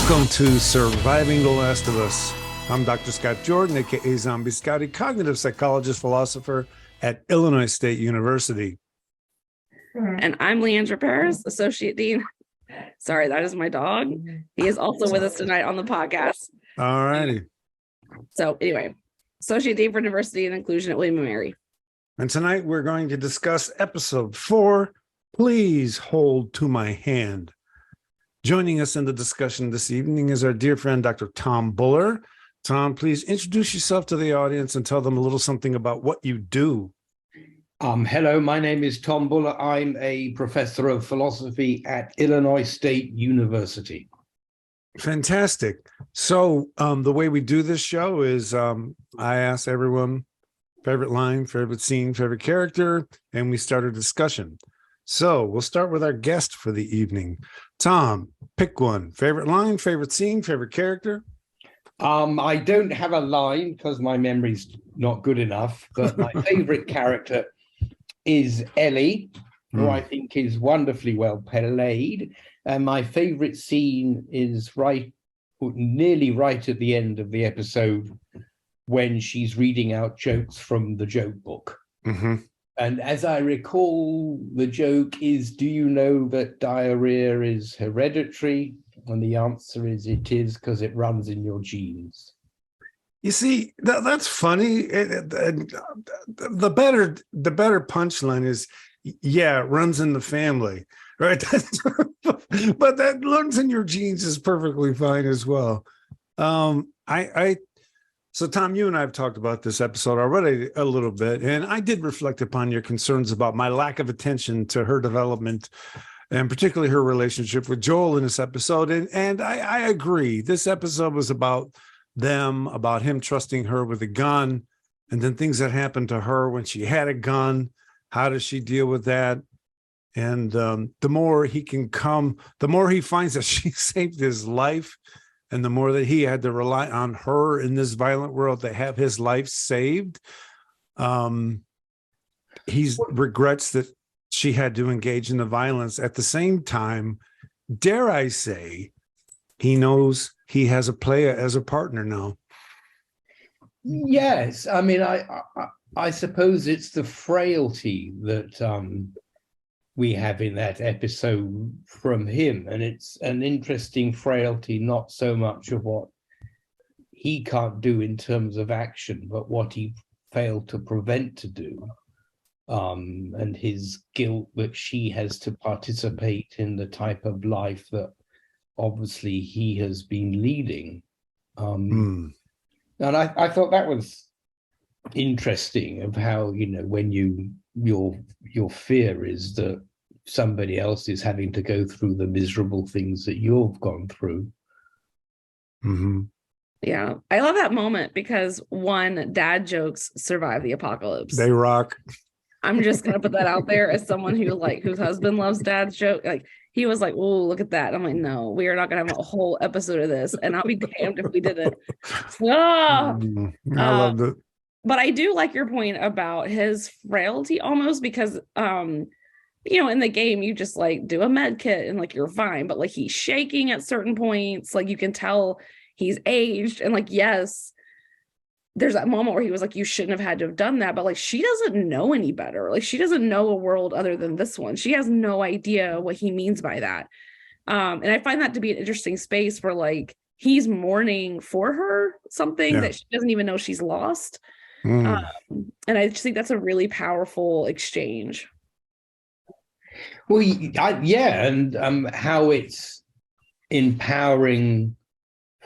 Welcome to Surviving the Last of Us. I'm Dr. Scott Jordan, aka Zombie Scotty, cognitive psychologist, philosopher at Illinois State University. And I'm Leandra Parris, Associate Dean. Sorry, that is my dog. He is also with us tonight on the podcast. All righty. So anyway, Associate Dean for Diversity and Inclusion at William & Mary. And tonight we're going to discuss episode 4, Please Hold to My Hand. Joining us in the discussion this evening is our dear friend, Dr. Tom Buller. Tom, please introduce yourself to the audience and tell them a little something about what you do. Hello, my name is Tom Buller. I'm a professor of philosophy at Illinois State University. Fantastic. So the way we do this show is I ask everyone favorite line, favorite scene, favorite character, and we start a discussion. So we'll start with our guest for the evening. Tom, pick one. Favorite line, favorite scene, favorite character? I don't have a line because my memory's not good enough, but my favorite character is Ellie, who I think is wonderfully well played. And my favorite scene is nearly right at the end of the episode when she's reading out jokes from the joke book. Mm-hmm. And as I recall, the joke is, do you know that diarrhea is hereditary? And the answer is it is, because it runs in your genes. You see, that's funny. The better punchline is, yeah, it runs in the family, right? But that runs in your genes is perfectly fine as well. So, Tom, you and I have talked about this episode already a little bit, and I did reflect upon your concerns about my lack of attention to her development, and particularly her relationship with Joel in this episode. And I agree. This episode was about him trusting her with a gun, and then things that happened to her when she had a gun. How does she deal with that? And the more he finds that she saved his life, and the more that he had to rely on her in this violent world to have his life saved, he regrets that she had to engage in the violence. At the same time, dare I say, he knows he has a player as a partner now. Yes, I mean, I suppose it's the frailty that we have in that episode from him, and it's an interesting frailty, not so much of what he can't do in terms of action, but what he failed to prevent to do, and his guilt that she has to participate in the type of life that obviously he has been leading. And I thought that was interesting, of how, you know, when your fear is that somebody else is having to go through the miserable things that you've gone through. Mm-hmm. Yeah, I love that moment because, one, dad jokes survive the apocalypse. They rock. I'm just gonna put that out there as someone whose husband loves dad's joke. Like, he was like, "Oh, look at that." I'm like, "No, we are not gonna have a whole episode of this," and I'll be damned if we didn't. I loved it. But I do like your point about his frailty almost, because you know, in the game you just like do a med kit and like you're fine, but like he's shaking at certain points, like you can tell he's aged, and like, yes, there's that moment where he was like, you shouldn't have had to have done that, but like she doesn't know any better. Like, she doesn't know a world other than this one. She has no idea what he means by that. And I find that to be an interesting space where like he's mourning for her something that she doesn't even know she's lost. And I just think that's a really powerful exchange. Well, yeah, and how it's empowering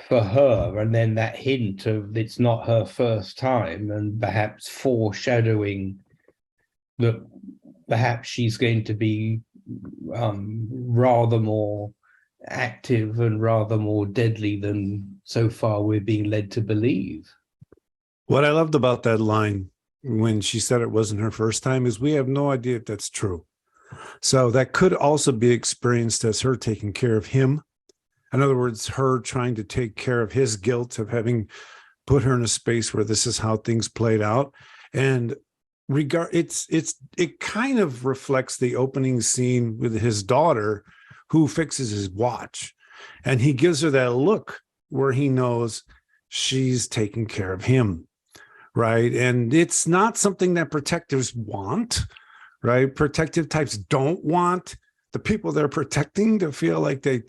for her, and then that hint of it's not her first time, and perhaps foreshadowing that perhaps she's going to be rather more active and rather more deadly than so far we're being led to believe. What I loved about that line when she said it wasn't her first time is we have no idea if that's true. So that could also be experienced as her taking care of him. In other words, her trying to take care of his guilt of having put her in a space where this is how things played out. And it kind of reflects the opening scene with his daughter, who fixes his watch. And he gives her that look where he knows she's taking care of him, right? And it's not something that protectors want, right? Protective types don't want the people they're protecting to feel like they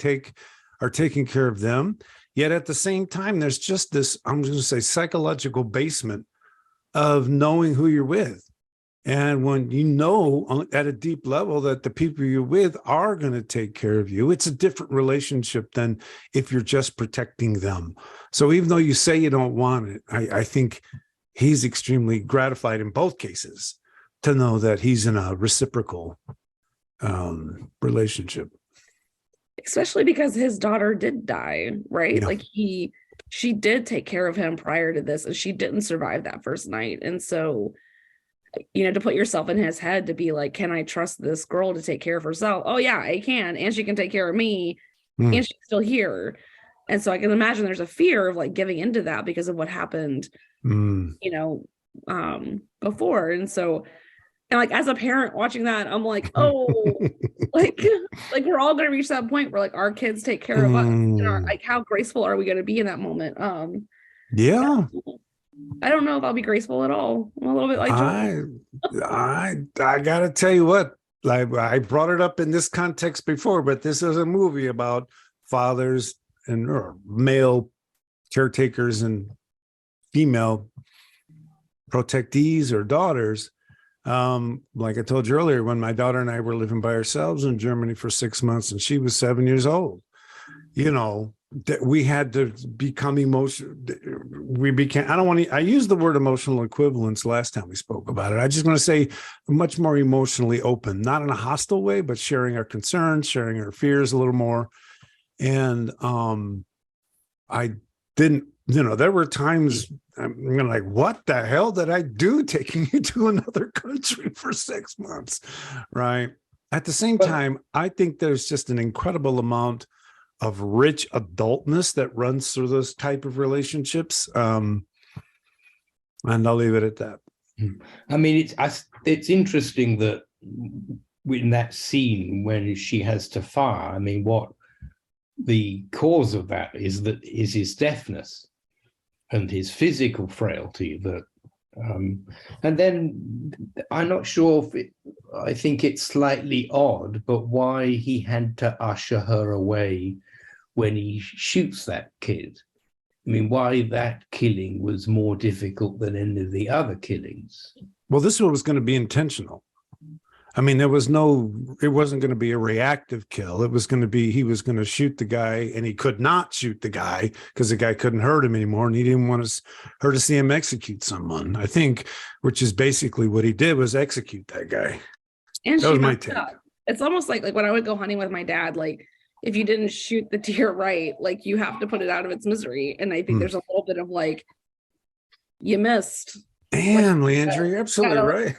are taking care of them. Yet at the same time, there's just this, I'm going to say, psychological basement of knowing who you're with. And when you know at a deep level that the people you're with are going to take care of you, it's a different relationship than if you're just protecting them. So even though you say you don't want it, I think he's extremely gratified in both cases to know that he's in a reciprocal relationship. Especially because his daughter did die, right? Yeah. Like she did take care of him prior to this, and she didn't survive that first night. And so, to put yourself in his head to be like, can I trust this girl to take care of herself? Oh yeah, I can. And she can take care of me, and she's still here. And so I can imagine there's a fear of like giving into that because of what happened, before. And so, and like as a parent watching that, I'm like, oh, like we're all gonna reach that point where like our kids take care of us. And like how graceful are we gonna be in that moment? Yeah. I don't know if I'll be graceful at all. I'm a little bit like I gotta tell you what, like I brought it up in this context before, but this is a movie about fathers or male caretakers and female protectees or daughters. Like I told you earlier, when my daughter and I were living by ourselves in Germany for 6 months and she was 7 years old, that we had to become emotional. I used the word emotional equivalence last time we spoke about it. I just want to say much more emotionally open, not in a hostile way, but sharing our concerns, sharing our fears a little more. And I didn't, there were times I'm like, what the hell did I do taking you to another country for 6 months? Right. At the same time, I think there's just an incredible amount of rich adultness that runs through those type of relationships. And I'll leave it at that. I mean, it's interesting that in that scene when she has to fire, I mean, what the cause of that is his deafness and his physical frailty that and then I'm not sure I think it's slightly odd, but why he had to usher her away when he shoots that kid. I mean, why that killing was more difficult than any of the other killings. Well, this one was going to be intentional. I mean, it wasn't going to be a reactive kill. It was going to be, he was going to shoot the guy and he could not shoot the guy because the guy couldn't hurt him anymore. And he didn't want her to see him execute someone, I think, which is basically what he did, was execute that guy. And that was my take. It's almost like when I would go hunting with my dad, like if you didn't shoot the deer right, like you have to put it out of its misery. And I think there's a little bit of like, you missed. Damn, Leandra, you're absolutely right.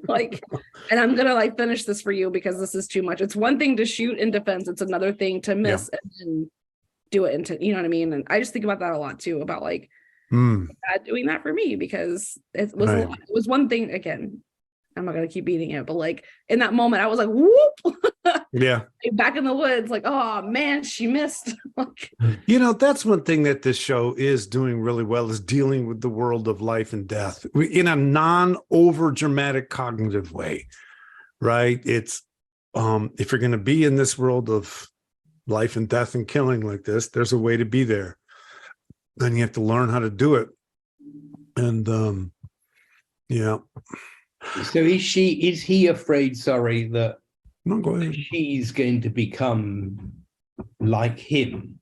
Like, and I'm gonna like finish this for you because this is too much. It's one thing to shoot in defense, it's another thing to miss and then do it into, you know what I mean? And I just think about that a lot too, about like dad doing that for me, because it was a lot. It was one thing, again, I'm not gonna keep beating it, but like in that moment I was like, whoop. Yeah. Back in the woods, like, oh man, she missed. Like, that's one thing that this show is doing really well, is dealing with the world of life and death in a non-over dramatic cognitive way, right? It's if you're going to be in this world of life and death and killing like this, there's a way to be there. Then you have to learn how to do it. And yeah. So is he afraid, that no, go ahead. She's going to become like him?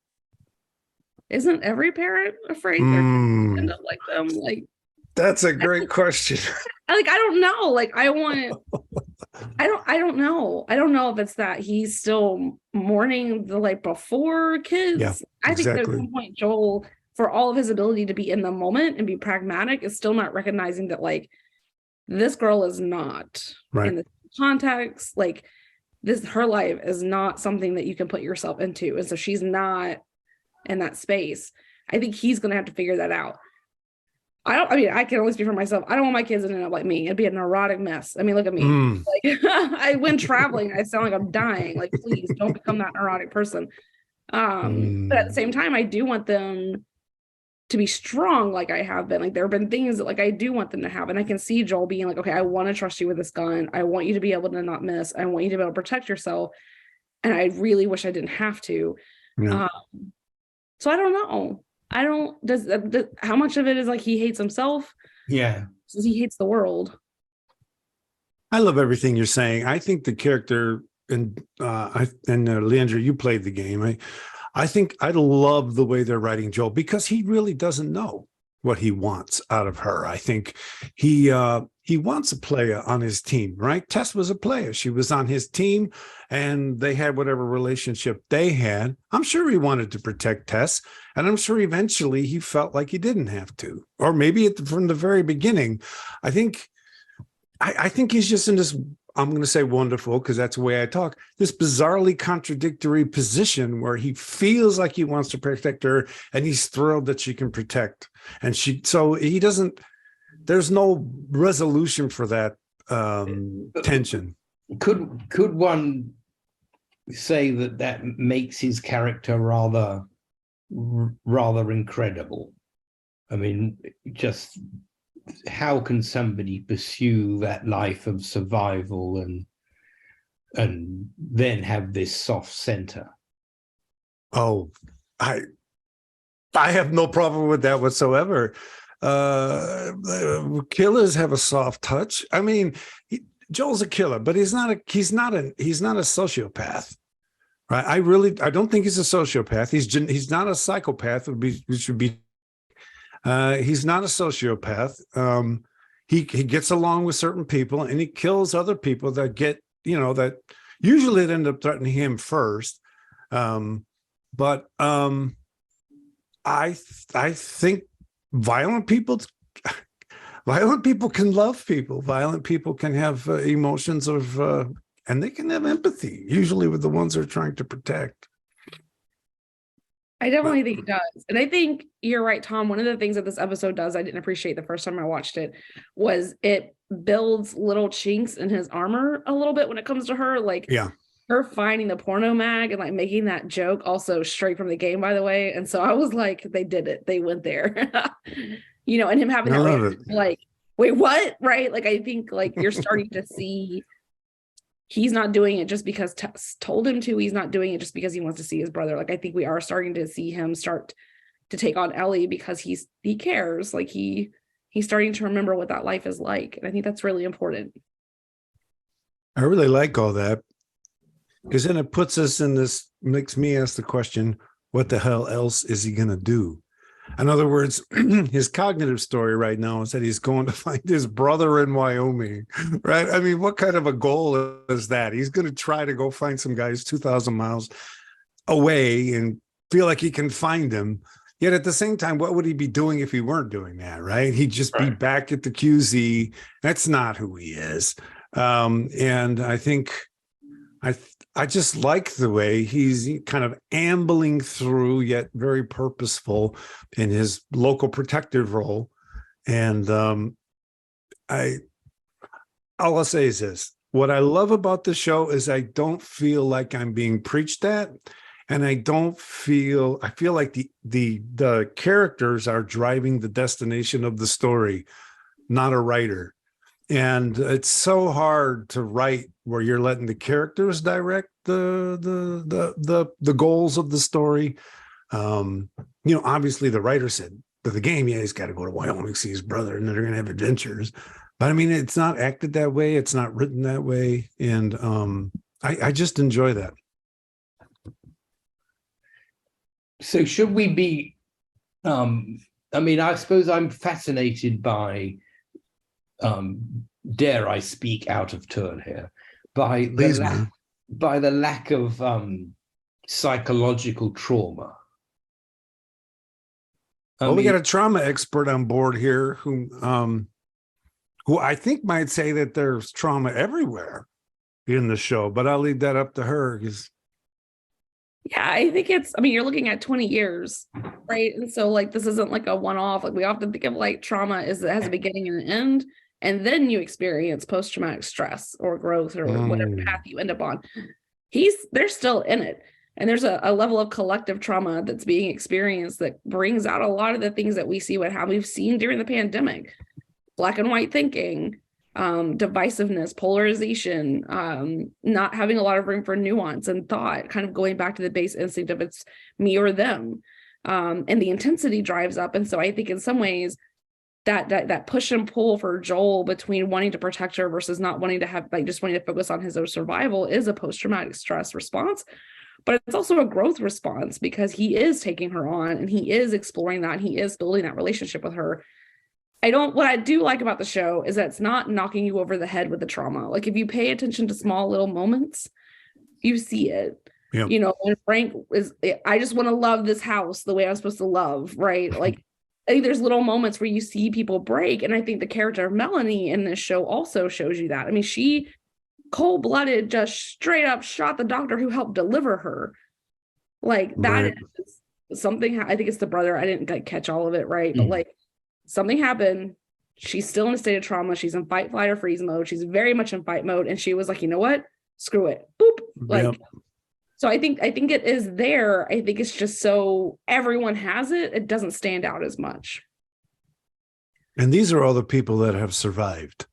Isn't every parent afraid they're going to end up like them? Like, that's a great question. Like, I don't know. Like, I don't know. I don't know if it's that he's still mourning the like before kids. Yeah, I think at some point Joel, for all of his ability to be in the moment and be pragmatic, is still not recognizing that like this girl is not in the context. Like, her life is not something that you can put yourself into. And so she's not in that space. I think he's going to have to figure that out. I can only speak for myself. I don't want my kids to end up like me. It'd be a neurotic mess. I mean, look at me. Like, I went traveling. I sound like I'm dying. Like, please don't become that neurotic person. But at the same time, I do want them to be strong like I have been. Like there have been things that like I do want them to have. And I can see Joel being like, okay, I want to trust you with this gun. I want you to be able to not miss. I want you to be able to protect yourself. And I really wish I didn't have to. Yeah. So I don't know. I don't, does how much of it is like he hates himself? Yeah. He hates the world. I love everything you're saying. I think the character and Leandra, you played the game. I think I love the way they're writing Joel because he really doesn't know what he wants out of her. I think he wants a player on his team, right? Tess was a player. She was on his team and they had whatever relationship they had. I'm sure he wanted to protect Tess, and I'm sure eventually he felt like he didn't have to, or maybe from the very beginning. I think he's just in this, I'm going to say wonderful because that's the way I talk, this bizarrely contradictory position where he feels like he wants to protect her and he's thrilled that she can protect. And so he doesn't, there's no resolution for that tension. Could one say that makes his character rather incredible? I mean, just how can somebody pursue that life of survival and then have this soft center? Oh, I have no problem with that whatsoever. Killers have a soft touch. I mean, Joel's a killer, but he's not a sociopath, right? I don't think he's a sociopath. He's not a psychopath. He's not a sociopath. He gets along with certain people and he kills other people that that usually end up threatening him first. But I think violent people can love people. Violent people can have emotions of, and they can have empathy, usually with the ones they're trying to protect. I definitely think it does. And I think you're right, Tom. One of the things that this episode does, I didn't appreciate the first time I watched it, was it builds little chinks in his armor a little bit when it comes to her. Like, yeah, her finding the porno mag and like making that joke, also straight from the game, by the way. And so I was like, they did it. They went there, and him having that like, wait, what? Right. Like, I think like you're starting to see he's not doing it just because Tess told him to. He's not doing it just because he wants to see his brother. Like, I think we are starting to see him start to take on Ellie because he cares. Like he's starting to remember what that life is like. And I think that's really important. I really like all that. Because then it puts us in this, makes me ask the question, what the hell else is he going to do? In other words, his cognitive story right now is that he's going to find his brother in Wyoming, right? I mean, what kind of a goal is that? He's going to try to go find some guys 2,000 miles away and feel like he can find him. Yet at the same time, what would he be doing if he weren't doing that, right? He'd just be back at the QZ. That's not who he is. And I think I just like the way he's kind of ambling through, yet very purposeful in his local protective role. And all I'll say is this: what I love about the show is I don't feel like I'm being preached at, and I feel like the characters are driving the destination of the story, not a writer. And it's so hard to write where you're letting the characters direct the goals of the story. Obviously the writer said for the game, he's got to go to Wyoming, see his brother, and they're going to have adventures. But I mean, it's not acted that way. It's not written that way. And I just enjoy that. So should we be, I suppose I'm fascinated by, dare I speak out of turn here, by the lack of psychological trauma. We got a trauma expert on board here who I think might say that there's trauma everywhere in the show, but I'll leave that up to her. Yeah, I think you're looking at 20 years, right? And so like, this isn't like a one-off. Like, we often think of like trauma as it has a beginning and an end, and then you experience post-traumatic stress or growth or whatever path you end up on. They're still in it. And there's a level of collective trauma that's being experienced that brings out a lot of the things that we see how we've seen during the pandemic. Black and white thinking, divisiveness, polarization, not having a lot of room for nuance and thought, kind of going back to the base instinct of it's me or them. And the intensity drives up. And so I think in some ways that push and pull for Joel between wanting to protect her versus not wanting to have, like, just wanting to focus on his own survival is a post-traumatic stress response. But it's also a growth response because he is taking her on and he is exploring that. And he is building that relationship with her. What I do like about the show is that it's not knocking you over the head with the trauma. Like, if you pay attention to small little moments, you see it. Yep. You know, when Frank is, I just want to love this house the way I'm supposed to love, right? Like, I think there's little moments where you see people break. And I think the character of Melanie in this show also shows you that. I mean, she cold-blooded, just straight up shot the doctor who helped deliver her. Like, that is something, I think it's the brother. I didn't catch all of it, right? But like, something happened. She's still in a state of trauma. She's in fight, flight, or freeze mode. She's very much in fight mode. And she was like, you know what? Screw it. Boop. Like, so I think it is there. I think it's just so everyone has it. It doesn't stand out as much. And these are all the people that have survived.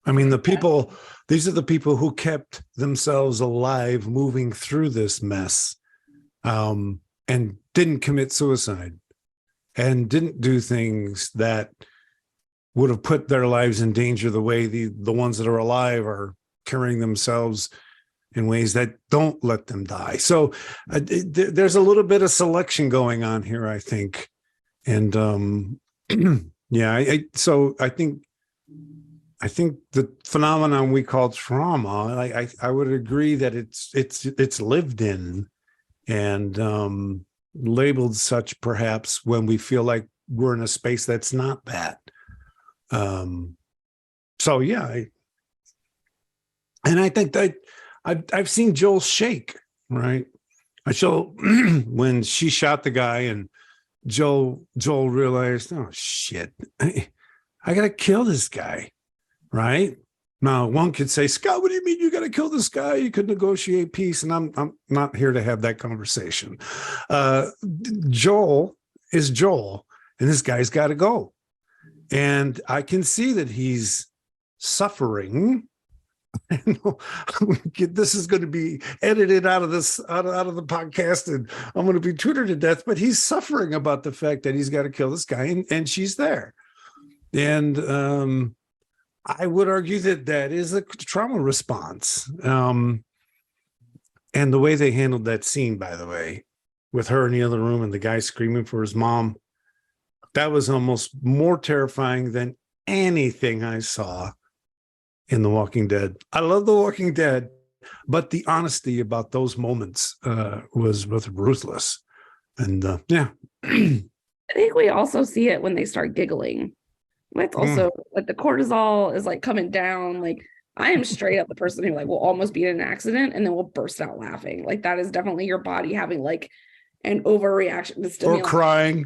I mean, these are the people who kept themselves alive moving through this mess, and didn't commit suicide and didn't do things that would have put their lives in danger the way the ones that are alive are carrying themselves in ways that don't let them die. So there's a little bit of selection going on here, I think. And yeah, so I think the phenomenon we call trauma, I would agree that it's lived in and labeled such perhaps when we feel like we're in a space that's not that. So yeah, and I think that I've seen Joel shake, right? When she shot the guy and Joel realized, oh shit, I gotta kill this guy, right? Now, one could say, Scott, what do you mean you gotta kill this guy? You could negotiate peace, and I'm not here to have that conversation. Joel is Joel, and this guy's got to go, and I can see that he's suffering. This is going to be edited out of the podcast, and I'm going to be tutored to death, but he's suffering about the fact that he's got to kill this guy, and she's there. And I would argue that is a trauma response. And the way they handled that scene, by the way, with her in the other room and the guy screaming for his mom, that was almost more terrifying than anything I saw in The Walking Dead. I love The Walking Dead, but the honesty about those moments was ruthless. And yeah. I think we also see it when they start giggling. That's also like the cortisol is like coming down. Like, I am straight up the person who like will almost be in an accident and then will burst out laughing. Like, that is definitely your body having like an overreaction to stimuli. Or crying.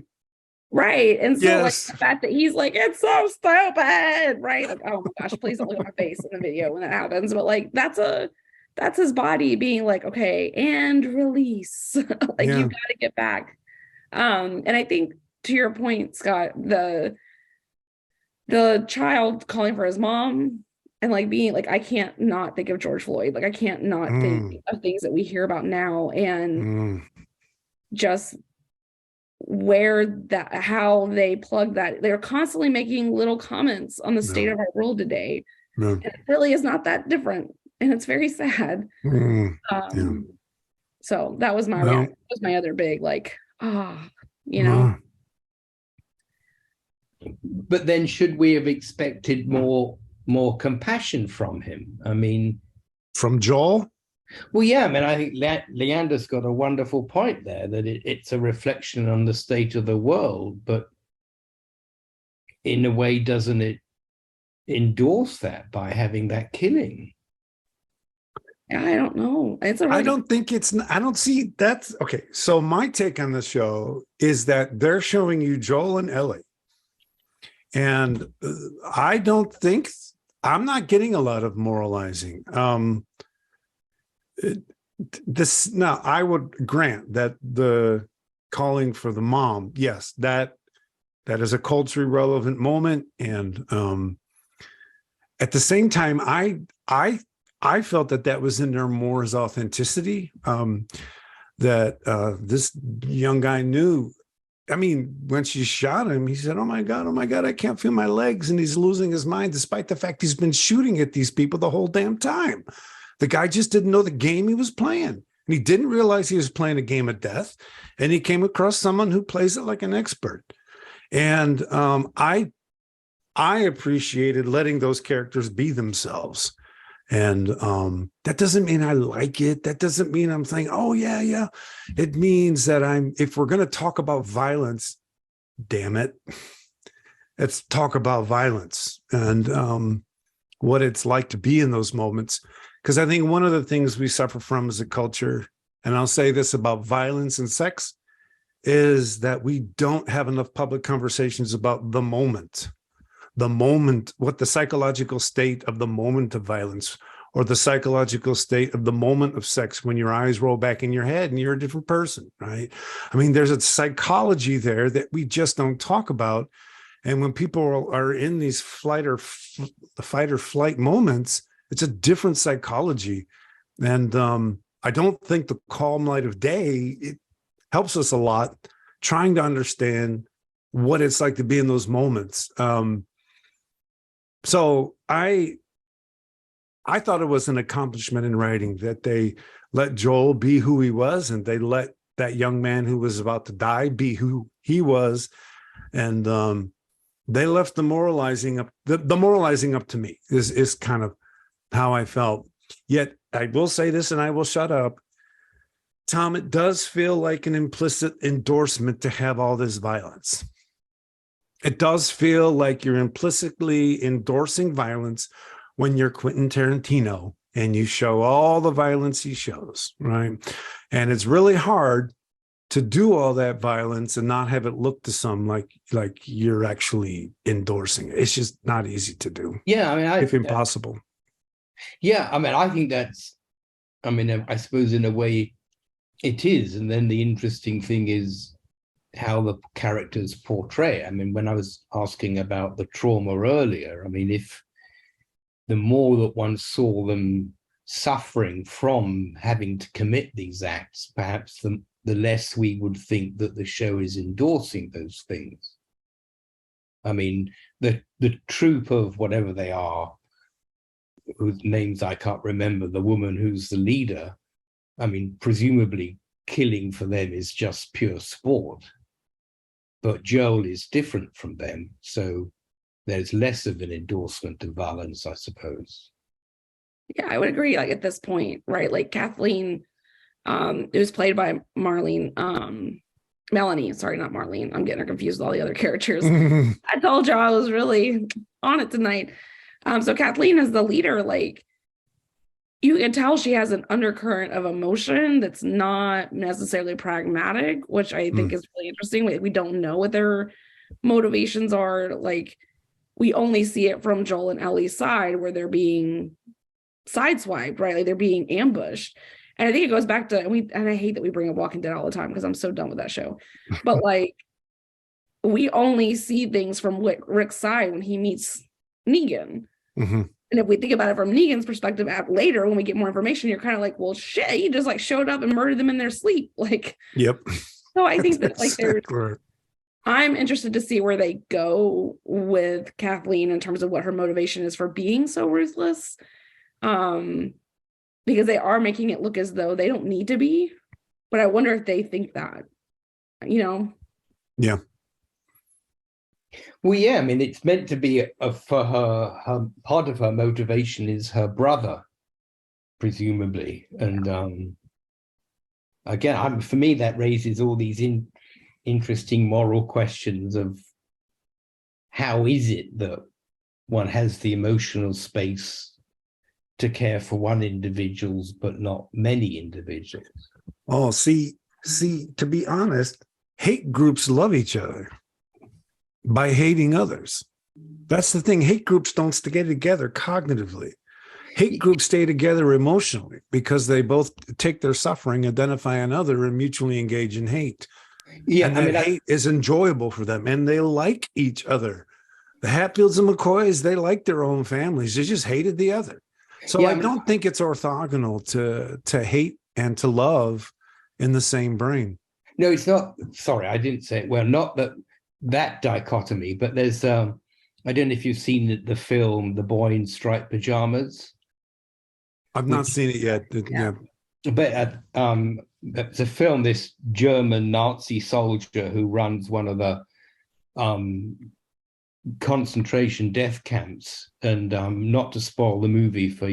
Right. And so yes. like the fact that he's like, it's so stupid, right? Like, oh my gosh, please don't look at my face in the video when that happens. But like, that's his body being like, okay, and release. Like, you got to get back. And I think to your point, Scott, the child calling for his mom and like being like, I can't not think of George Floyd. Like, I can't not think of things that we hear about now, and just how they plug that. They're constantly making little comments on the state of our world today. And it really is not that different. And it's very sad. So that was my reaction. That was my other big, like, you know. But then should we have expected more compassion from him? I mean, from Joel? Well, yeah, I mean, I think Leandra's got a wonderful point there, that it's a reflection on the state of the world, but in a way, doesn't it endorse that by having that killing? I don't know. I don't see that's okay. So my take on the show is that they're showing you Joel and Ellie. And I'm not getting a lot of moralizing. this now I would grant that the calling for the mom, yes, that is a culturally relevant moment. And at the same time, I felt that was in there more as authenticity. That this young guy knew. I mean, when she shot him, he said, oh my God, I can't feel my legs. And he's losing his mind, despite the fact he's been shooting at these people the whole damn time. The guy just didn't know the game he was playing. And he didn't realize he was playing a game of death. And he came across someone who plays it like an expert. And I appreciated letting those characters be themselves. And that doesn't mean I like it. That doesn't mean I'm saying, oh, yeah. It means that if we're going to talk about violence, damn it, let's talk about violence and what it's like to be in those moments. Because I think one of the things we suffer from as a culture, and I'll say this about violence and sex, is that we don't have enough public conversations about the moment, what the psychological state of the moment of violence, or the psychological state of the moment of sex when your eyes roll back in your head and you're a different person, right? I mean, there's a psychology there that we just don't talk about. And when people are in these fight or flight moments, it's a different psychology. And I don't think the calm light of day, it helps us a lot trying to understand what it's like to be in those moments. So I thought it was an accomplishment in writing that they let Joel be who he was, and they let that young man who was about to die be who he was. And they left the moralizing up. The moralizing up to me is kind of how I felt. Yet I will say this, and I will shut up. Tom, it does feel like an implicit endorsement to have all this violence. It does feel like you're implicitly endorsing violence when you're Quentin Tarantino and you show all the violence he shows, right? And it's really hard to do all that violence and not have it look to some like you're actually endorsing it. It's just not easy to do. Yeah, I mean, if impossible. Yeah, I mean, I think I suppose in a way it is. And then the interesting thing is how the characters portray. I mean, when I was asking about the trauma earlier, I mean, if the more that one saw them suffering from having to commit these acts, perhaps the less we would think that the show is endorsing those things. I mean, the troop of whatever they are, whose names I can't remember, the woman who's the leader, I mean, presumably killing for them is just pure sport. But Joel is different from them, so there's less of an endorsement of violence, I suppose. Yeah, I would agree. Like at this point, right? Like Kathleen, it was played by Melanie. Sorry, not Marlene. I'm getting her confused with all the other characters. I told you I was really on it tonight. So Kathleen is the leader. Like you can tell she has an undercurrent of emotion that's not necessarily pragmatic, which I think is really interesting. We don't know what their motivations are. Like we only see it from Joel and Ellie's side where they're being sideswiped, right? Like they're being ambushed. And I think it goes back to, and I hate that we bring up Walking Dead all the time because I'm so done with that show. But like, we only see things from Rick's side when he meets Negan. Mm-hmm. And if we think about it from Negan's perspective later, when we get more information, you're kind of like, well, shit, he just like showed up and murdered them in their sleep. Like, yep. So I think that like I'm interested to see where they go with Kathleen in terms of what her motivation is for being so ruthless. Because they are making it look as though they don't need to be, but I wonder if they think that, you know? Yeah. Well, yeah, I mean, it's meant to be for her part of her motivation is her brother, presumably. And again, for me, that raises all these interesting moral questions of how is it that one has the emotional space to care for one individual, but not many individuals. Oh, see, to be honest, hate groups love each other by hating others. That's the thing. Hate groups don't stay together cognitively. Hate groups stay together emotionally because they both take their suffering, identify another, and mutually engage in hate. Yeah, And that hate is enjoyable for them, and they like each other. The Hatfields and McCoys, they like their own families. They just hated the other. So I don't think it's orthogonal to hate and to love in the same brain. No, it's not. Sorry, I didn't say it well. Not that dichotomy, but there's. I don't know if you've seen the film "The Boy in Striped Pajamas." I've not seen it yet. Yeah. But it's a film. This German Nazi soldier who runs one of the concentration death camps, and not to spoil the movie for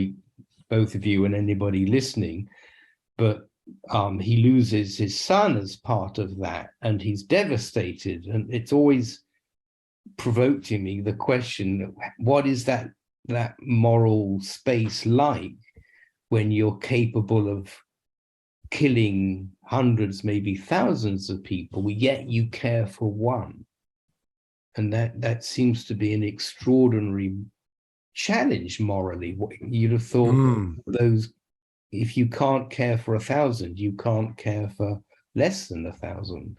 both of you and anybody listening, but he loses his son as part of that, and he's devastated. And it's always provoked in me the question: what is that moral space like when you're capable of killing hundreds, maybe thousands of people, yet you care for one? And that seems to be an extraordinary challenge morally. You'd have thought those, if you can't care for 1,000, you can't care for less than 1,000.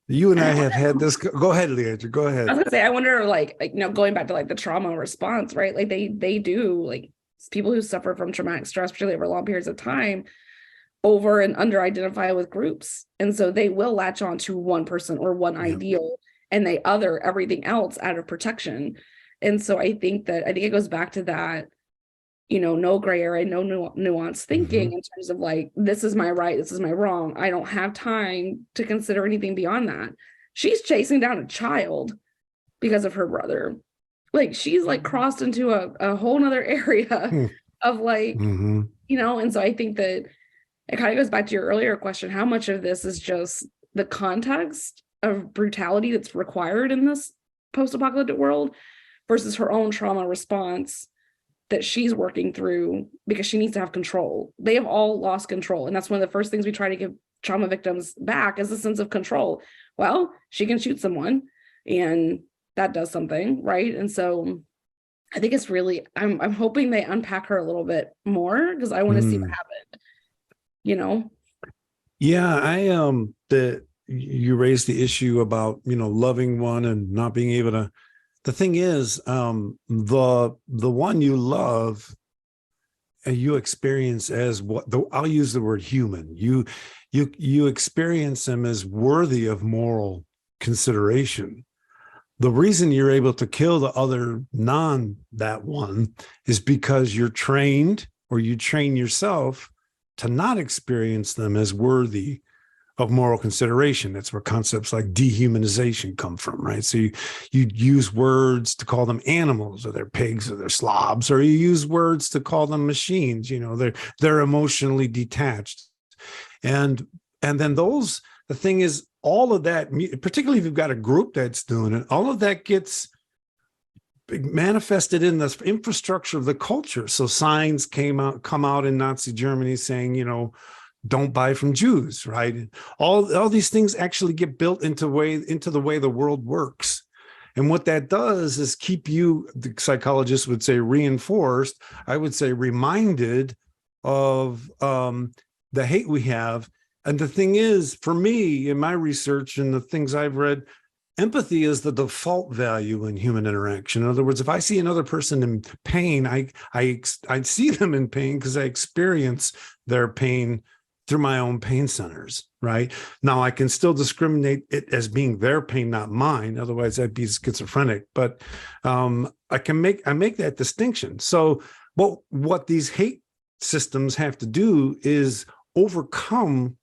You and I have had this. Go ahead, Leandra. Go ahead. I was gonna say, I wonder, like going back to like the trauma response, right? Like they do, like people who suffer from traumatic stress, particularly over long periods of time, over and under identify with groups, and so they will latch on to one person or one ideal, and they other everything else out of protection. And so I think it goes back to that, no gray area, no nuanced thinking in terms of like, this is my right, this is my wrong. I don't have time to consider anything beyond that. She's chasing down a child because of her brother. Like she's like crossed into a whole nother area of like, and so I think that it kind of goes back to your earlier question, how much of this is just the context of brutality that's required in this post-apocalyptic world versus her own trauma response that she's working through because she needs to have control. They have all lost control. And that's one of the first things we try to give trauma victims back is a sense of control. Well, she can shoot someone and that does something, right? And so I think it's really, I'm hoping they unpack her a little bit more because I want to see what happened, Yeah, you raised the issue about, loving one and not being able to. The thing is, the one you love, you experience as I'll use the word human. You experience them as worthy of moral consideration. The reason you're able to kill the other that one is because you're trained, or you train yourself to not experience them as worthy of moral consideration. That's where concepts like dehumanization come from, right? So you use words to call them animals, or they're pigs, or they're slobs, or you use words to call them machines. They're emotionally detached, and then the thing is, all of that, particularly if you've got a group that's doing it, all of that gets manifested in the infrastructure of the culture. So signs come out in Nazi Germany saying, don't buy from Jews, right? All these things actually get built into the way the world works. And what that does is keep you, the psychologists would say, reinforced, I would say reminded of the hate we have. And the thing is, for me, in my research and the things I've read, empathy is the default value in human interaction. In other words, if I see another person in pain, I see them in pain because I experience their pain through my own pain centers, right? Now, I can still discriminate it as being their pain, not mine. Otherwise, I'd be schizophrenic. But I make that distinction. So what these hate systems have to do is overcome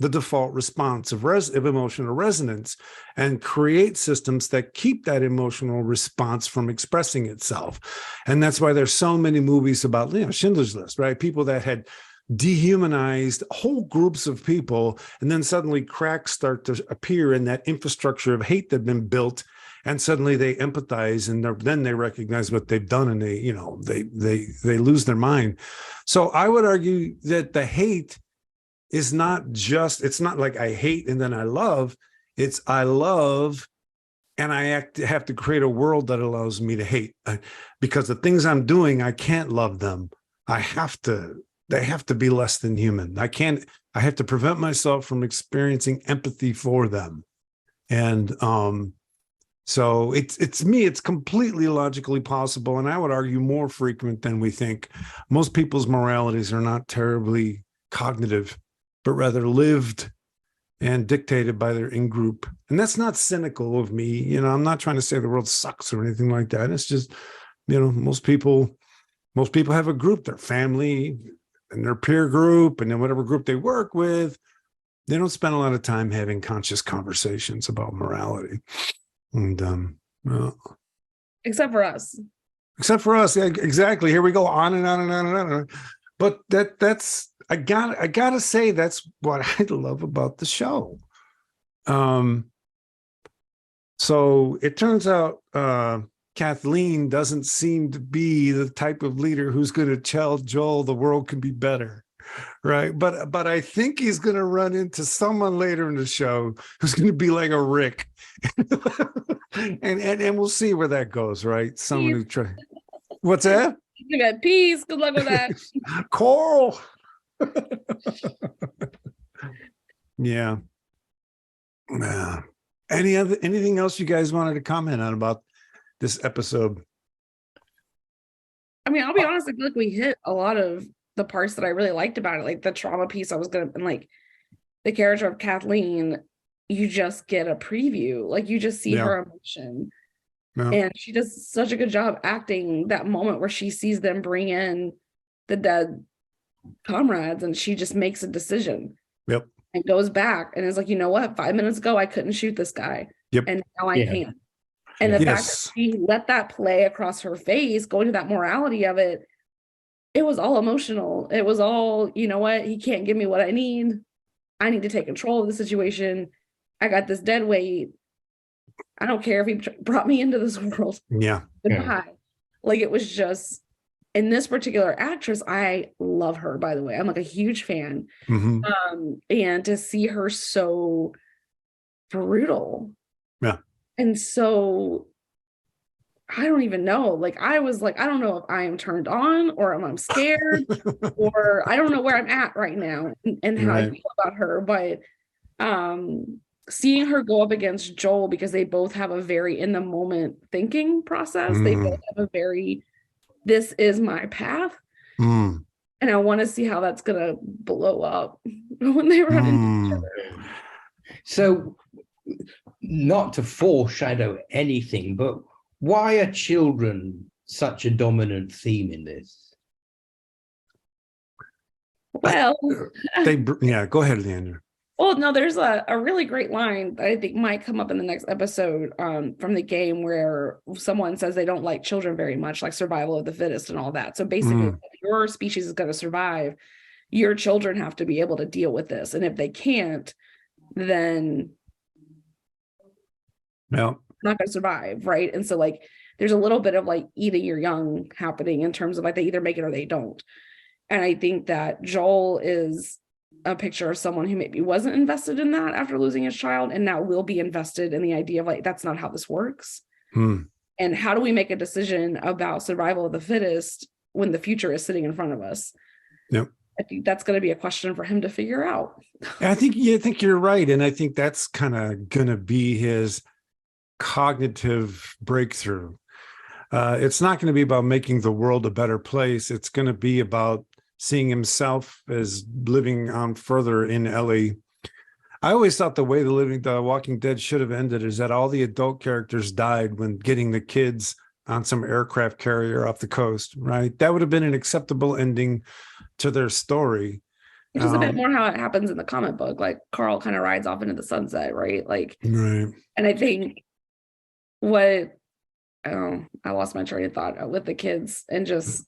the default response of emotional resonance and create systems that keep that emotional response from expressing itself. And that's why there's so many movies about, Schindler's List, right? People that had dehumanized whole groups of people, and then suddenly cracks start to appear in that infrastructure of hate that had been built, and suddenly they empathize, and then they recognize what they've done, and they lose their mind. So I would argue that the hate is it's not like I hate and then I love. It's I love and I have to create a world that allows me to hate, because the things I'm doing, I can't love them. they have to be less than human. I have to prevent myself from experiencing empathy for them. And so it's completely logically possible. And I would argue more frequent than we think. Most people's moralities are not terribly cognitive, but rather lived and dictated by their in-group. And that's not cynical of me. You know, I'm not trying to say the world sucks or anything like that. It's just, you know, most people have a group, their family and their peer group, and then whatever group they work with. They don't spend a lot of time having conscious conversations about morality. And except for us. Yeah, exactly. Here we go on and on and on and on. But that's I gotta say that's what I love about the show. So it turns out Kathleen doesn't seem to be the type of leader who's going to tell Joel the world can be better, right? But I think he's going to run into someone later in the show who's going to be like a Rick, and we'll see where that goes, right? Someone who try. What's that? You got peace. Good luck with that. Coral. Yeah. Anything else you guys wanted to comment on about this episode? I mean, I'll be honest, I feel like we hit a lot of the parts that I really liked about it, like the trauma piece. And like the character of Kathleen, you just get a preview, like you just see her emotion. Yeah. And she does such a good job acting that moment where she sees them bring in the dead comrades and she just makes a decision. Yep. And goes back and is like, you know what? 5 minutes ago, I couldn't shoot this guy. Yep. And now I can. And the fact that she let that play across her face, going to that morality of it, it was all emotional. It was all, you know what? He can't give me what I need. I need to take control of the situation. I got this dead weight. I don't care if he brought me into this world. Yeah. Goodbye. Yeah. Like it was just, and this particular actress, I love her, by the way. I'm like a huge fan. Mm-hmm. And to see her so brutal. Yeah. And so I don't even know. Like I was like, I don't know if I am turned on or if I'm scared or I don't know where I'm at right now and how I feel about her. But seeing her go up against Joel, because they both have a very in the moment thinking process. They both have a very, this is my path. And I want to see how that's going to blow up when they run into each other. So, not to foreshadow anything, but why are children such a dominant theme in this? Well, go ahead, Leandra. Well, no, there's a really great line that I think might come up in the next episode from the game where someone says they don't like children very much, like survival of the fittest and all that. So basically, if your species is going to survive, your children have to be able to deal with this. And if they can't, then not going to survive, right? And so like there's a little bit of like eating your young happening in terms of like they either make it or they don't. And I think that Joel is a picture of someone who maybe wasn't invested in that after losing his child and now will be invested in the idea of like, that's not how this works. And how do we make a decision about survival of the fittest when the future is sitting in front of us? Yep. I think that's going to be a question for him to figure out. I think you're right. And I think that's kind of going to be his cognitive breakthrough. It's not going to be about making the world a better place. It's going to be about seeing himself as living on further in LA. I always thought the way the Walking Dead should have ended is that all the adult characters died when getting the kids on some aircraft carrier off the coast, right? That would have been an acceptable ending to their story. Which is a bit more how it happens in the comic book. Like Carl kind of rides off into the sunset, right? Like, right. And I think I lost my train of thought with the kids and just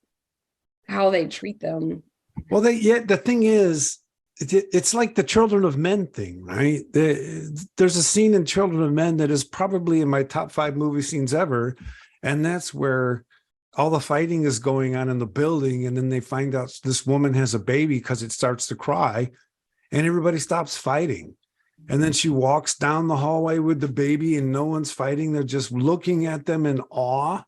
how they treat them. Well, the thing is, it's like the Children of Men thing, right? There's a scene in Children of Men that is probably in my top 5 movie scenes ever. And that's where all the fighting is going on in the building. And then they find out this woman has a baby because it starts to cry and everybody stops fighting. And then she walks down the hallway with the baby and no one's fighting. They're just looking at them in awe.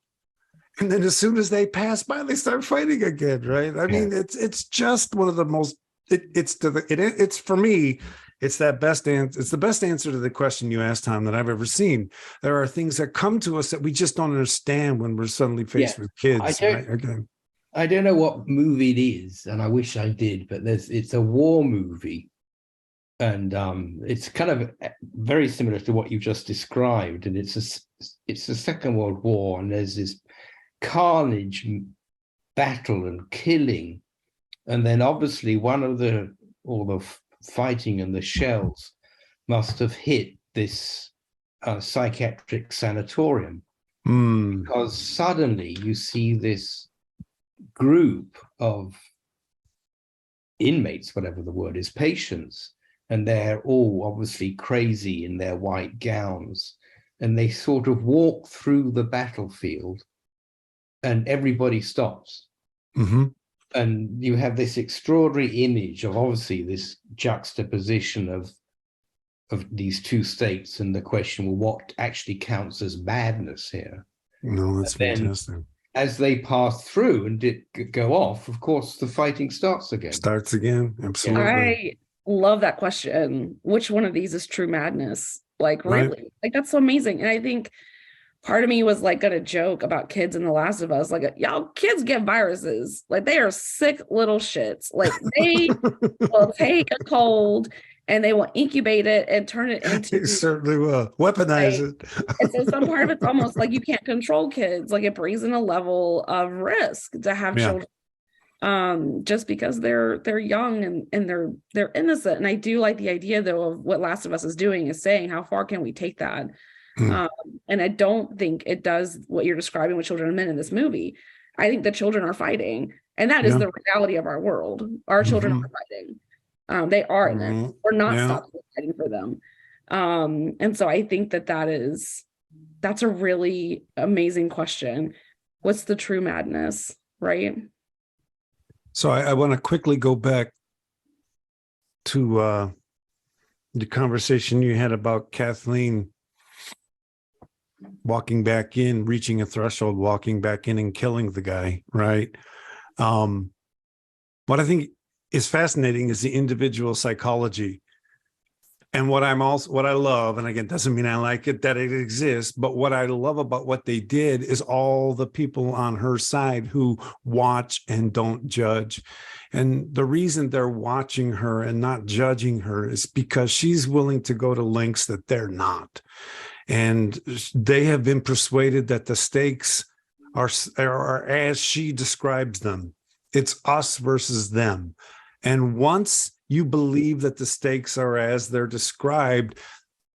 And then as soon as they pass by, they start fighting again, right? I mean, it's just one of the most. It's for me. It's that best answer. It's the best answer to the question you asked, Tom, that I've ever seen. There are things that come to us that we just don't understand when we're suddenly faced with kids. Right? Again, I don't know what movie it is, and I wish I did, but it's a war movie, and it's kind of very similar to what you just described. And it's the Second World War, and there's this carnage, battle, and killing, and then obviously all the fighting and the shells must have hit this psychiatric sanatorium, because suddenly you see this group of inmates, whatever the word is, patients, and they're all obviously crazy in their white gowns, and they sort of walk through the battlefield and everybody stops. And you have this extraordinary image of obviously this juxtaposition of these two states, and the question, well, what actually counts as madness here? No, that's fantastic. As they pass through and go off, of course, the fighting starts again. Absolutely. I love that question. Which one of these is true madness? Like, really? Right. Like, that's so amazing. And I think part of me was like gonna joke about kids in The Last of Us. Like, y'all kids get viruses. Like, they are sick little shits. Like, they will take a cold and they will incubate it and turn it into. They certainly will weaponize it. And so some part of it's almost like you can't control kids. Like, it brings in a level of risk to have children, just because they're young and they're innocent. And I do like the idea though of what Last of Us is doing, is saying how far can we take that. And I don't think it does what you're describing with children and men in this movie. I think the children are fighting, and that is the reality of our world. Our children are fighting. They are in it. We're not stopping fighting for them. And so I think that's a really amazing question. What's the true madness, right? So I want to quickly go back to the conversation you had about Kathleen walking back in, reaching a threshold, walking back in and killing the guy, right? What I think is fascinating is the individual psychology. And what I love, and again, doesn't mean I like it, that it exists, but what I love about what they did is all the people on her side who watch and don't judge. And the reason they're watching her and not judging her is because she's willing to go to lengths that they're not. And they have been persuaded that the stakes are as she describes them. It's us versus them. And once you believe that the stakes are as they're described,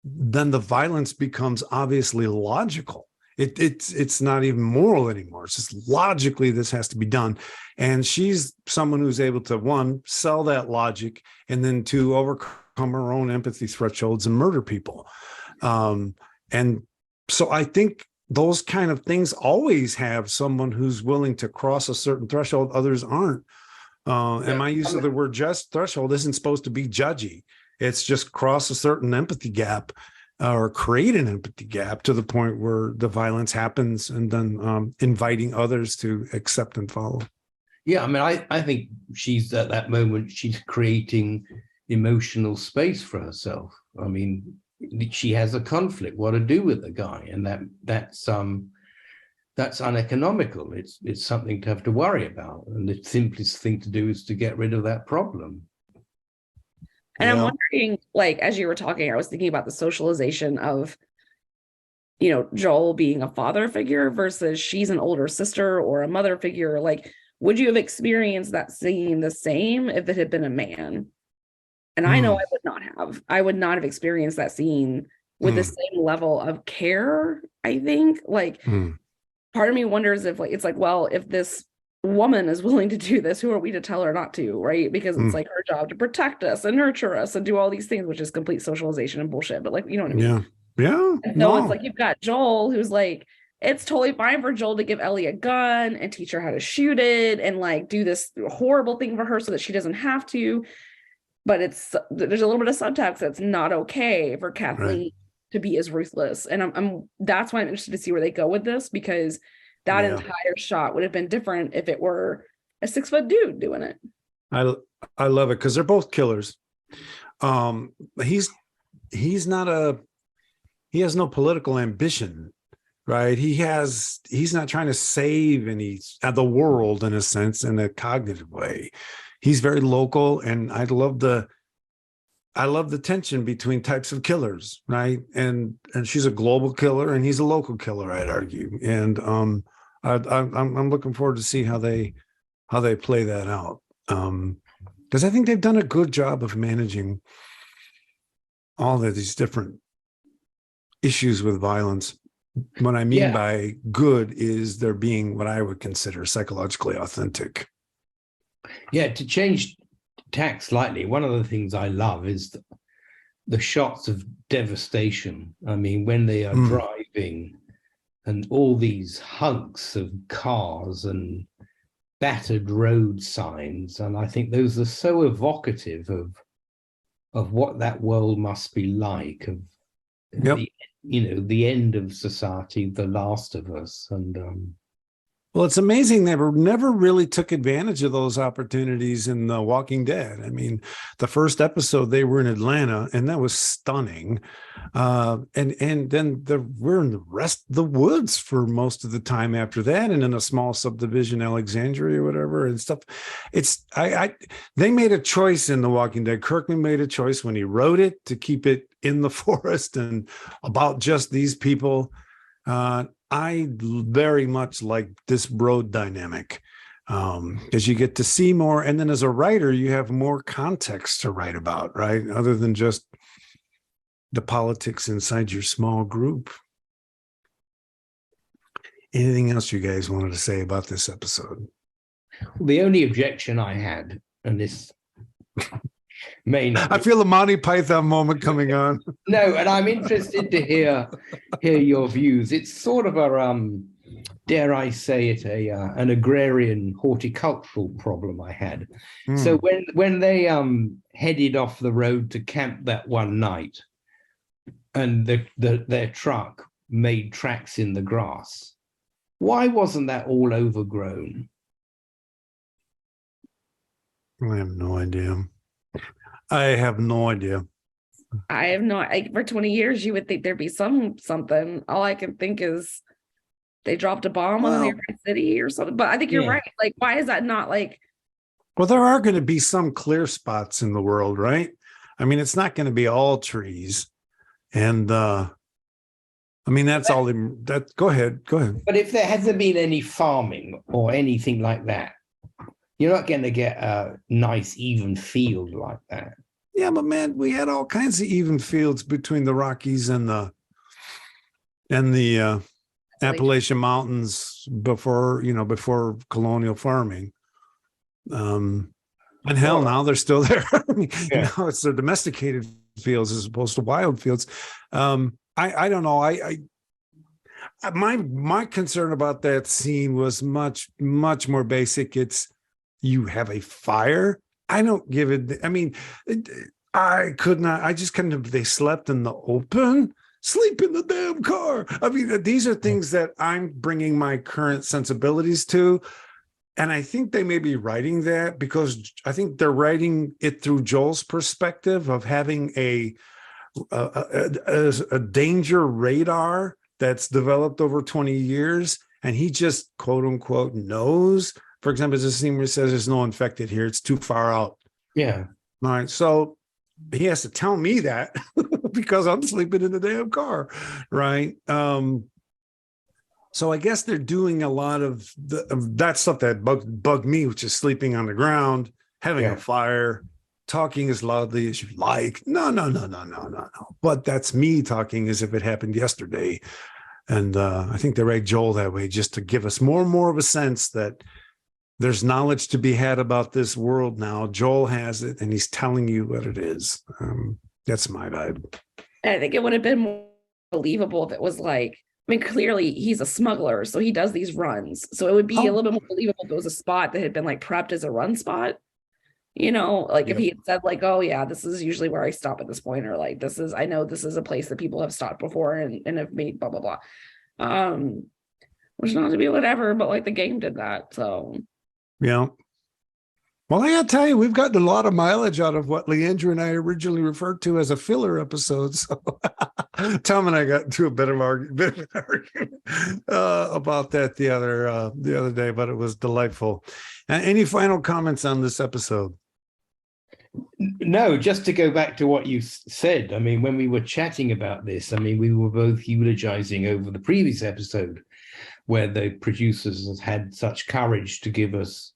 then the violence becomes obviously logical. It's not even moral anymore. It's just logically this has to be done. And she's someone who's able to, one, sell that logic, and then two, overcome her own empathy thresholds and murder people. And so I think those kind of things always have someone who's willing to cross a certain threshold, others aren't. And my use of the word just threshold isn't supposed to be judgy. It's just cross a certain empathy gap, or create an empathy gap to the point where the violence happens, and then inviting others to accept and follow. Yeah, I mean, I think she's at that moment, she's creating emotional space for herself. I mean, she has a conflict, what to do with the guy, and that's uneconomical. It's something to have to worry about, and the simplest thing to do is to get rid of that problem. And I'm wondering, like, as you were talking, I was thinking about the socialization of, Joel being a father figure versus she's an older sister or a mother figure. Like, would you have experienced that scene the same if it had been a man? And I know I would not have. I would not have experienced that scene with the same level of care, I think. Like, part of me wonders if, like, it's like, well, if this woman is willing to do this, who are we to tell her not to, right? Because it's like her job to protect us and nurture us and do all these things, which is complete socialization and bullshit. But, like, you know what I mean? Yeah. And so it's like you've got Joel, who's like, it's totally fine for Joel to give Ellie a gun and teach her how to shoot it and, like, do this horrible thing for her so that she doesn't have to. But there's a little bit of subtext that's not okay for Kathleen to be as ruthless. And I'm that's why I'm interested to see where they go with this, because that Yeah. entire shot would have been different if it were a 6-foot dude doing it. I love it because they're both killers. He's not he has no political ambition, right? He's not trying to save the world in a sense, in a cognitive way. He's very local, and I love the tension between types of killers, right? And she's a global killer, and he's a local killer, I'd argue. And I'm looking forward to see how they play that out. Because I think they've done a good job of managing all of these different issues with violence. What I mean by good is they're being what I would consider psychologically authentic. Yeah, to change tack slightly, one of the things I love is the shots of devastation. I mean, when they are driving and all these hunks of cars and battered road signs, and I think those are so evocative of what that world must be like, of the end of society, the last of us. And well, it's amazing they never really took advantage of those opportunities in The Walking Dead. I mean, the first episode they were in Atlanta, and that was stunning. And then we're in the rest of the woods for most of the time after that, and in a small subdivision, Alexandria or whatever and stuff. They made a choice in The Walking Dead. Kirkman made a choice when he wrote it to keep it in the forest and about just these people. I very much like this road dynamic because you get to see more. And then as a writer, you have more context to write about, right? Other than just the politics inside your small group. Anything else you guys wanted to say about this episode? The only objection I had, and this may not. I feel a Monty Python moment coming on. No, and I'm interested to hear your views. It's sort of a dare I say it, an agrarian horticultural problem I had. So when they headed off the road to camp that one night, and their truck made tracks in the grass, why wasn't that all overgrown? I have no idea. I have no idea. For 20 years, you would think there'd be something. All I can think is they dropped a bomb on the nearby city or something. But I think you're right. Like, why is that not like? Well, there are going to be some clear spots in the world, right? I mean, it's not going to be all trees. And I mean, that's all. Go ahead. But if there hasn't been any farming or anything like that, you're not going to get a nice even field like that. Yeah, but man, we had all kinds of even fields between the Rockies and the Appalachian Mountains before colonial farming. And hell, now they're still there. I mean, now it's their domesticated fields as opposed to wild fields. I don't know. My concern about that scene was much more basic. It's you have a fire. I don't give it. I mean, I could not. I just couldn't have. They slept in the open. Sleep in the damn car. I mean, these are things that I'm bringing my current sensibilities to. And I think they may be writing that because I think they're writing it through Joel's perspective of having a danger radar that's developed over 20 years. And he just, quote unquote, knows. For example, there's a scene where it says there's no infected here. It's too far out. Yeah. All right. So he has to tell me that because I'm sleeping in the damn car. Right. So I guess they're doing a lot of that stuff that bugged me, which is sleeping on the ground, having a fire, talking as loudly as you like. No. But that's me talking as if it happened yesterday. And I think they write Joel that way just to give us more and more of a sense that there's knowledge to be had about this world now. Joel has it, and he's telling you what it is. That's my vibe. I think it would have been more believable if it was like, I mean, clearly he's a smuggler, so he does these runs. So it would be a little bit more believable if it was a spot that had been like prepped as a run spot. You know, like if he had said like, oh yeah, this is usually where I stop at this point, or like I know this is a place that people have stopped before and have made blah, blah, blah. which not to be whatever, but like the game did that. So Yeah. Well, I gotta tell you, we've gotten a lot of mileage out of what Leandra and I originally referred to as a filler episode. So Tom and I got into a bit of an argument about that the other day, but it was delightful. Any final comments on this episode? No, just to go back to what you said. I mean, when we were chatting about this, I mean, we were both eulogizing over the previous episode where the producers had such courage to give us,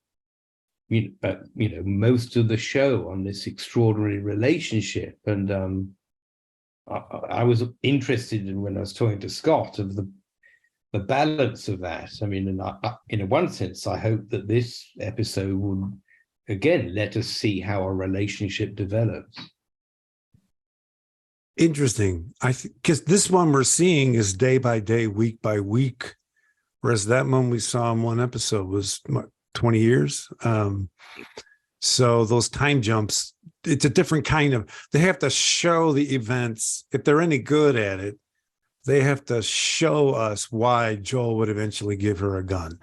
most of the show on this extraordinary relationship. And I was interested in, when I was talking to Scott, of the balance of that. I mean, in one sense, I hope that this episode would, again, let us see how a relationship develops. Interesting. Because this one we're seeing is day by day, week by week, whereas that one we saw in one episode was 20 years. So those time jumps, it's a different kind of, they have to show the events. If they're any good at it, they have to show us why Joel would eventually give her a gun.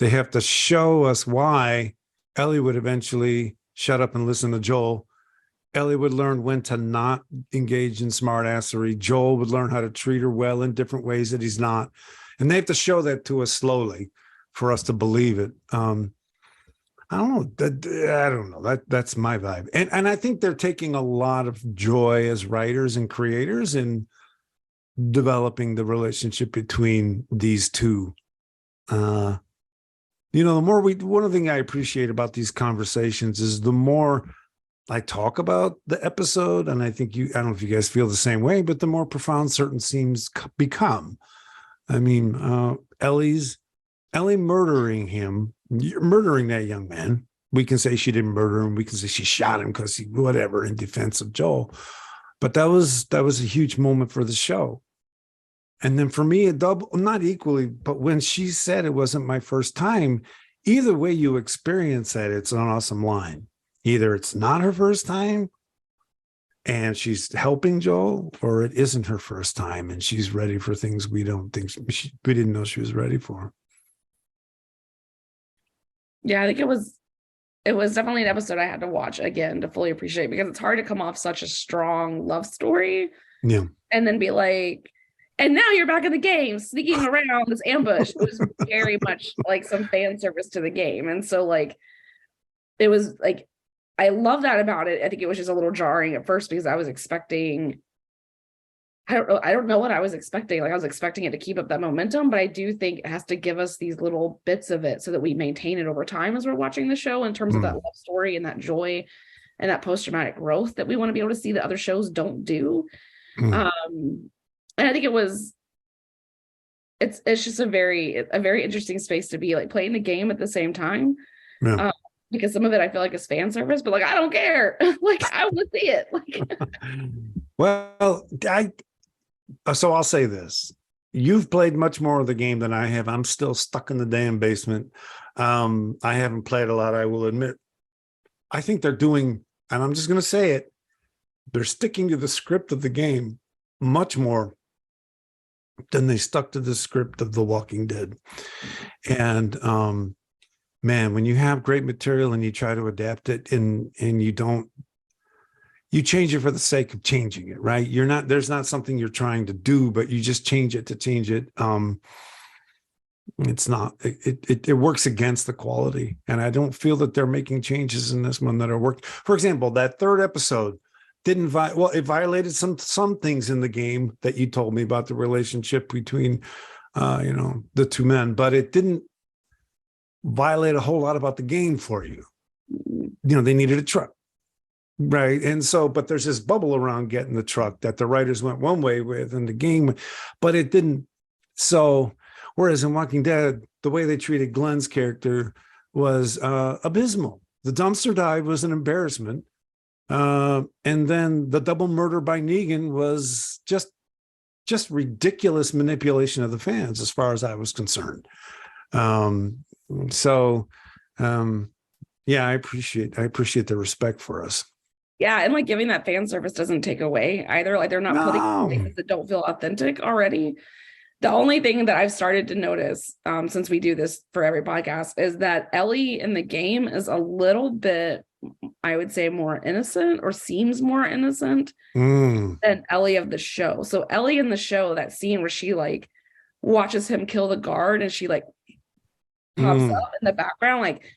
They have to show us why Ellie would eventually shut up and listen to Joel. Ellie would learn when to not engage in smartassery. Joel would learn how to treat her well in different ways that he's not. And they have to show that to us slowly for us to believe it. I don't know. That's my vibe. And I think they're taking a lot of joy as writers and creators in developing the relationship between these two. The more one of the things I appreciate about these conversations is the more I talk about the episode, and I don't know if you guys feel the same way, but the more profound certain scenes become. I mean, Ellie murdering that young man. We can say she didn't murder him. We can say she shot him because whatever, in defense of Joel. But that was a huge moment for the show. And then for me, not equally, but when she said it wasn't my first time, either way you experience that, it's an awesome line. Either it's not her first time and she's helping Joel, or it isn't her first time and she's ready for things we didn't know she was ready for. yeah, I think it was definitely an episode I had to watch again to fully appreciate, because it's hard to come off such a strong love story. Yeah. And then be like, and now you're back in the game, sneaking around this ambush. It was very much like some fan service to the game. And so like, it was like, I love that about it. I think it was just a little jarring at first because I was expecting, I don't know what I was expecting. Like I was expecting it to keep up that momentum, but I do think it has to give us these little bits of it so that we maintain it over time as we're watching the show, in terms of that love story and that joy and that post-traumatic growth that we want to be able to see that other shows don't do. And I think it's just a very interesting space to be, like playing the game at the same time. Yeah. Because some of it I feel like is fan service, but like, I don't care. Like I want to see it. Like, well, so I'll say this. You've played much more of the game than I have. I'm still stuck in the damn basement. I haven't played a lot, I will admit. I think they're doing, and I'm just going to say it, they're sticking to the script of the game much more than they stuck to the script of The Walking Dead. And man, when you have great material and you try to adapt it and you change it for the sake of changing it, right? There's not something you're trying to do, but you just change it to change it. It works against the quality. And I don't feel that they're making changes in this one that are working. For example, that third episode it violated some things in the game that you told me about the relationship between the two men, but it didn't violate a whole lot about the game for you. They needed a truck, right? And so, but there's this bubble around getting the truck that the writers went one way with in the game, but it didn't. So whereas in Walking Dead, the way they treated Glenn's character was abysmal. The dumpster dive was an embarrassment. And then the double murder by Negan was just ridiculous manipulation of the fans, as far as I was concerned. Yeah, I appreciate the respect for us. Yeah, and like giving that fan service doesn't take away either. Like they're not putting places that don't feel authentic already. The only thing that I've started to notice since we do this for every podcast is that Ellie in the game is a little bit, I would say, more innocent, or seems more innocent than Ellie of the show. So Ellie in the show, that scene where she like watches him kill the guard and she like pops up in the background, like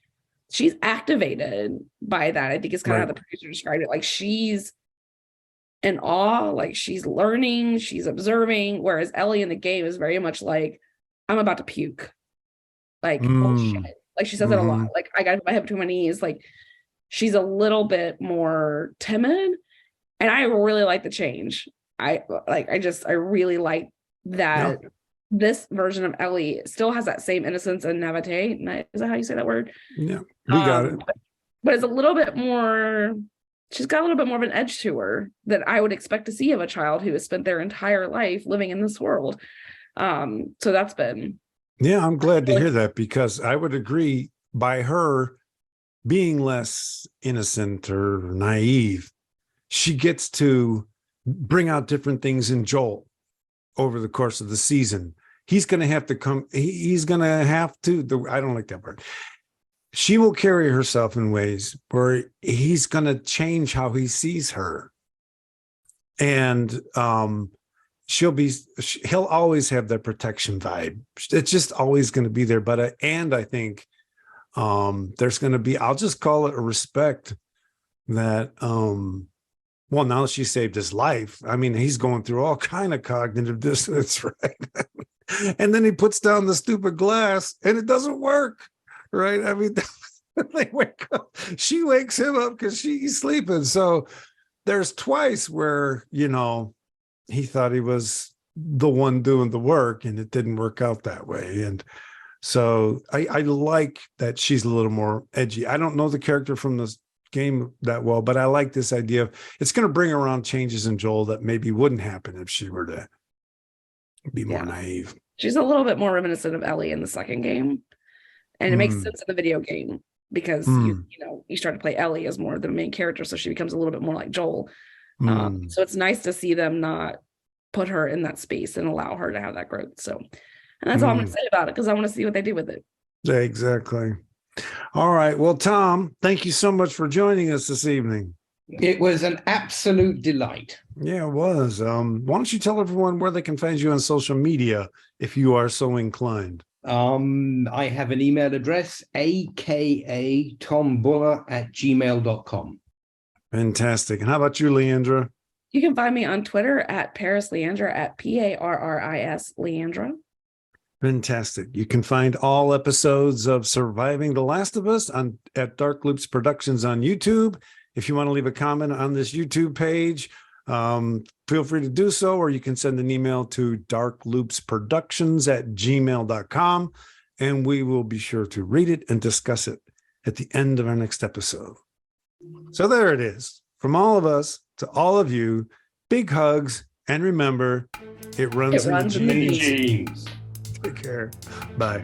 she's activated by that. I think it's kind of how the producer described it. Like she's in awe, like she's learning, she's observing, whereas Ellie in the game is very much like, I'm about to puke. Like, oh shit. Like she says it a lot. Like, I got my head between my knees. Like she's a little bit more timid. And I really like the change. I really like that this version of Ellie still has that same innocence and naivete. Is that how you say that word? Yeah, we got it. But it's a little bit more, she's got a little bit more of an edge to her that I would expect to see of a child who has spent their entire life living in this world. So that's been. Yeah, I'm glad to hear that, because I would agree, by her being less innocent or naive, she gets to bring out different things in Joel over the course of the season. He's going to have to come. He's going to have to. I don't like that word. She will carry herself in ways where he's going to change how he sees her. And he'll always have that protection vibe. It's just always going to be there. But and I think there's going to be, I'll just call it a respect that, well, now she saved his life. I mean, he's going through all kind of cognitive dissonance, right? And then he puts down the stupid glass and it doesn't work, right? I mean, they wake up, she wakes him up because she's sleeping. So there's twice where, he thought he was the one doing the work and it didn't work out that way. And so I like that she's a little more edgy. I don't know the character from this game that well, but I like this idea of it's going to bring around changes in Joel that maybe wouldn't happen if she were to be more naive. She's a little bit more reminiscent of Ellie in the second game, and it makes sense in the video game because you start to play Ellie as more the main character, so she becomes a little bit more like Joel. So it's nice to see them not put her in that space and allow her to have that growth. So, and that's all I'm going to say about it, because I want to see what they do with it. Yeah, exactly. All right. Well, Tom, thank you so much for joining us this evening. It was an absolute delight. Yeah, it was. Why don't you tell everyone where they can find you on social media if you are so inclined? I have an email address, aka tombuller@gmail.com. Fantastic. And how about you, Leandra? You can find me on Twitter at Parris Leandra, at Parris Leandra. Fantastic. You can find all episodes of Surviving The Last of Us at Dark Loops Productions on YouTube. If you want to leave a comment on this YouTube page, feel free to do so, or you can send an email to darkloopsproductions@gmail.com, and we will be sure to read it and discuss it at the end of our next episode. So there it is. From all of us to all of you, big hugs, and remember, it runs in the genes. Take care. Bye.